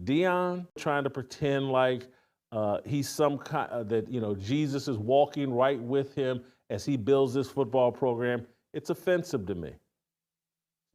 Dion trying to pretend like he's some kind that Jesus is walking right with him as he builds this football program. It's offensive to me.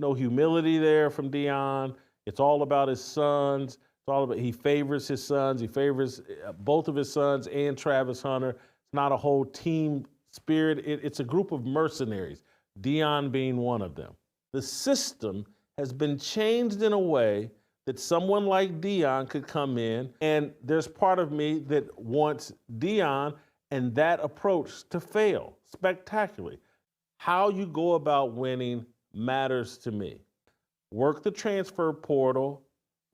No humility there from Dion. It's all about his sons. It's all about he favors his sons. He favors both of his sons and Travis Hunter. It's not a whole team spirit. It's a group of mercenaries. Dion being one of them. The system has been changed in a way that someone like Dion could come in, and there's part of me that wants Dion and that approach to fail spectacularly. How you go about winning matters to me. Work the transfer portal,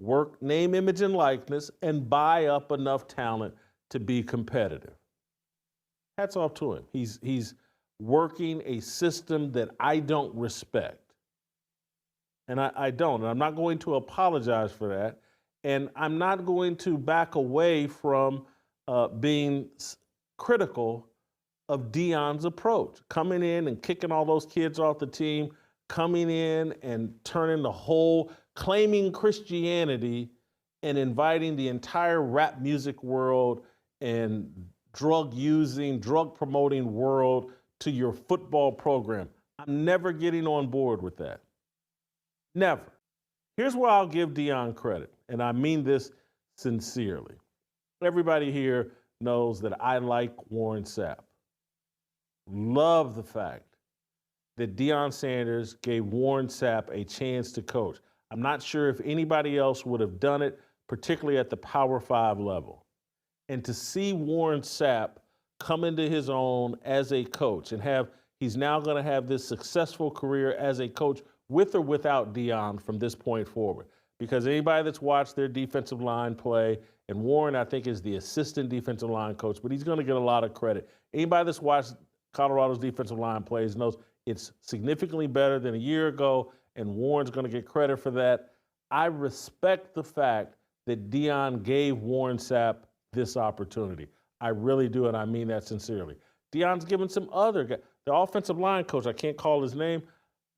work name, image, and likeness, and buy up enough talent to be competitive. Hats off to him. He's working a system that I don't respect. And I don't. And I'm not going to apologize for that. And I'm not going to back away from being critical of Dion's approach. Coming in and kicking all those kids off the team, coming in and turning the whole, claiming Christianity and inviting the entire rap music world and drug-using, drug-promoting world to your football program. I'm never getting on board with that. Never. Here's where I'll give Dion credit, and I mean this sincerely. Everybody here knows that I like Warren Sapp. Love the fact that Deion Sanders gave Warren Sapp a chance to coach. I'm not sure if anybody else would have done it, particularly at the Power 5 level. And to see Warren Sapp come into his own as a coach and he's now going to have this successful career as a coach with or without Dion from this point forward. Because anybody that's watched their defensive line play, and Warren, I think, is the assistant defensive line coach, but he's going to get a lot of credit. Anybody that's watched Colorado's defensive line plays knows it's significantly better than a year ago, and Warren's going to get credit for that. I respect the fact that Dion gave Warren Sapp this opportunity. I really do, and I mean that sincerely. Dion's given some other guy, the offensive line coach, I can't call his name,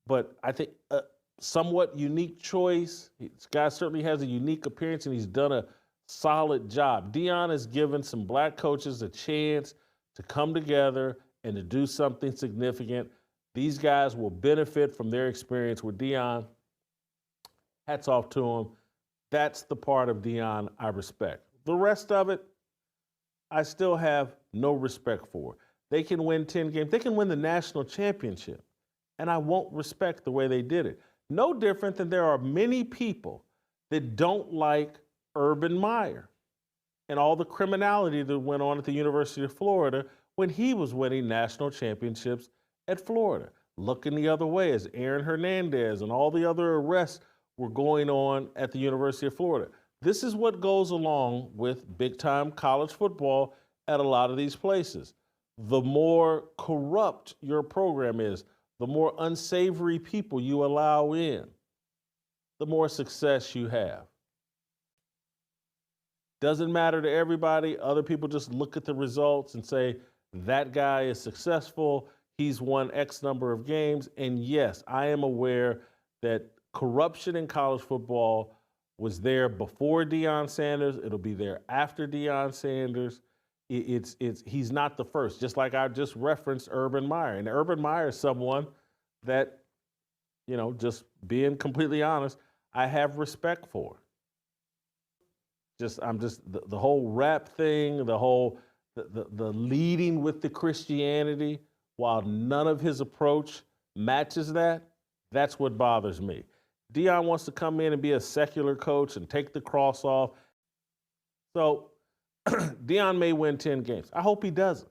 but I think a somewhat unique choice. This guy certainly has a unique appearance, and he's done a solid job. Dion has given some black coaches a chance to come together and to do something significant. These guys will benefit from their experience with Dion. Hats off to him. That's the part of Dion I respect. The rest of it, I still have no respect for. They can win 10 games. They can win the national championship, and I won't respect the way they did it. No different than there are many people that don't like Urban Meyer and all the criminality that went on at the University of Florida when he was winning national championships at Florida. Looking the other way as Aaron Hernandez and all the other arrests were going on at the University of Florida. This is what goes along with big-time college football at a lot of these places. The more corrupt your program is, the more unsavory people you allow in, the more success you have. Doesn't matter to everybody. Other people just look at the results and say, that guy is successful. He's won X number of games. And yes, I am aware that corruption in college football was there before Deion Sanders. It'll be there after Deion Sanders. He's not the first, just like I just referenced Urban Meyer. And Urban Meyer is someone that, just being completely honest, I have respect for. The whole rap thing, the leading with the Christianity, while none of his approach matches that, that's what bothers me. Deion wants to come in and be a secular coach and take the cross off. So Deion may win 10 games. I hope he doesn't.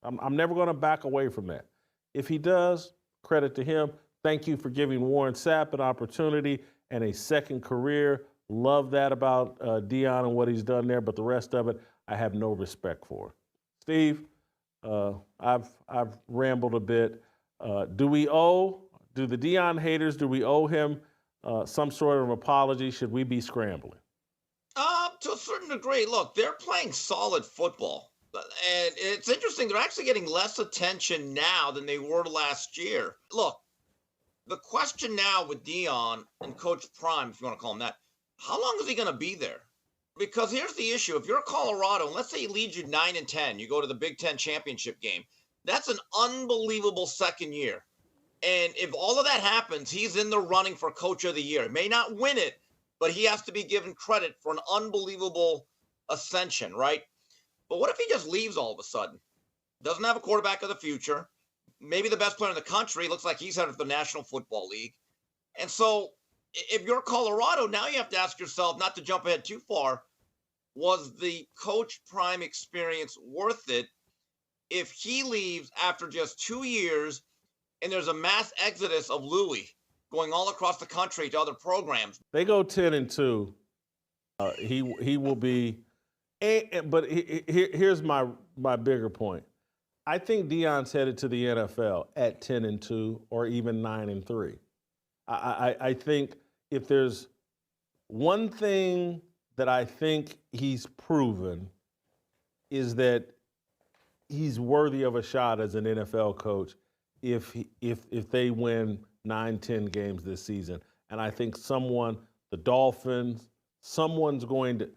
I'm never going to back away from that. If he does, credit to him. Thank you for giving Warren Sapp an opportunity and a second career. Love that about Deion and what he's done there, but the rest of it, I have no respect for. Steve, I've rambled a bit. Do the Deion haters, do we owe him some sort of apology? Should we be scrambling? To a certain degree. Look, they're playing solid football. And it's interesting, they're actually getting less attention now than they were last year. Look, the question now with Dion and Coach Prime, if you want to call him that, how long is he going to be there? Because here's the issue. If you're Colorado, and let's say he leads you 9-10, you go to the Big Ten championship game, that's an unbelievable second year. And if all of that happens, he's in the running for coach of the year. He may not win it, but he has to be given credit for an unbelievable ascension, right? But what if he just leaves all of a sudden? Doesn't have a quarterback of the future. Maybe the best player in the country. Looks like he's headed for the National Football League. And so if you're Colorado, now you have to ask yourself, not to jump ahead too far, was the Coach Prime experience worth it if he leaves after just 2 years and there's a mass exodus of Louis going all across the country to other programs? They go 10-2. He will be. But here's my bigger point. I think Deion's headed to the NFL at 10-2 or even 9-3. I think if there's one thing that I think he's proven is that he's worthy of a shot as an NFL coach if they win 9-10 games this season. And I think the Dolphins, someone's going to,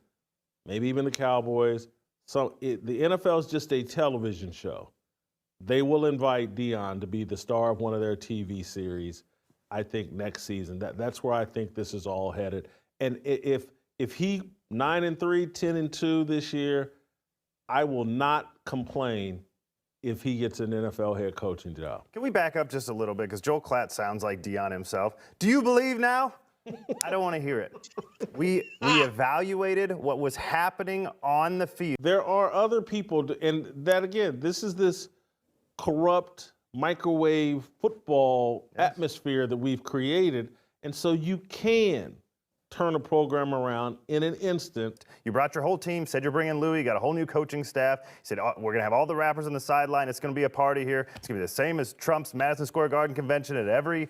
maybe even the Cowboys. The NFL is just a television show. They will invite Dion to be the star of one of their TV series, I think, next season. That's where I think this is all headed. And if he 9-3, 10-2 this year, I will not complain if he gets an NFL head coaching job. Can we back up just a little bit? Because Joel Klatt sounds like Dion himself. Do you believe now? I don't want to hear it. We evaluated what was happening on the field. There are other people, and that again, this is this corrupt microwave football atmosphere that we've created, and so you can turn a program around in an instant. You brought your whole team, said you're bringing Louis, you got a whole new coaching staff. You said, oh, we're going to have all the rappers on the sideline. It's going to be a party here. It's going to be the same as Trump's Madison Square Garden convention at every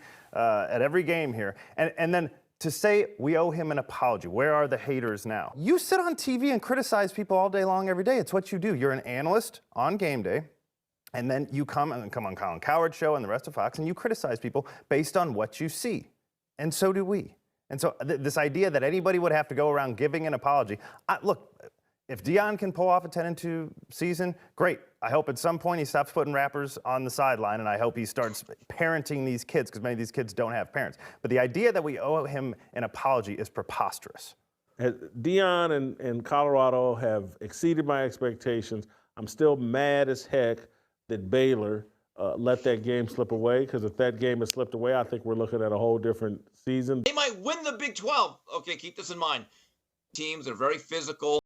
game here. And then to say we owe him an apology. Where are the haters now? You sit on TV and criticize people all day long, every day. It's what you do. You're an analyst on game day, and then you come on Colin Cowherd's show and the rest of Fox, and you criticize people based on what you see. And so do we. And so this idea that anybody would have to go around giving an apology. Look, if Dion can pull off a 10-2 season, great. I hope at some point he stops putting rappers on the sideline, and I hope he starts parenting these kids, because many of these kids don't have parents. But the idea that we owe him an apology is preposterous. Dion and Colorado have exceeded my expectations. I'm still mad as heck that Baylor let that game slip away, because if that game had slipped away, I think we're looking at a whole different season. They might win the Big 12. Okay, keep this in mind. Teams are very physical.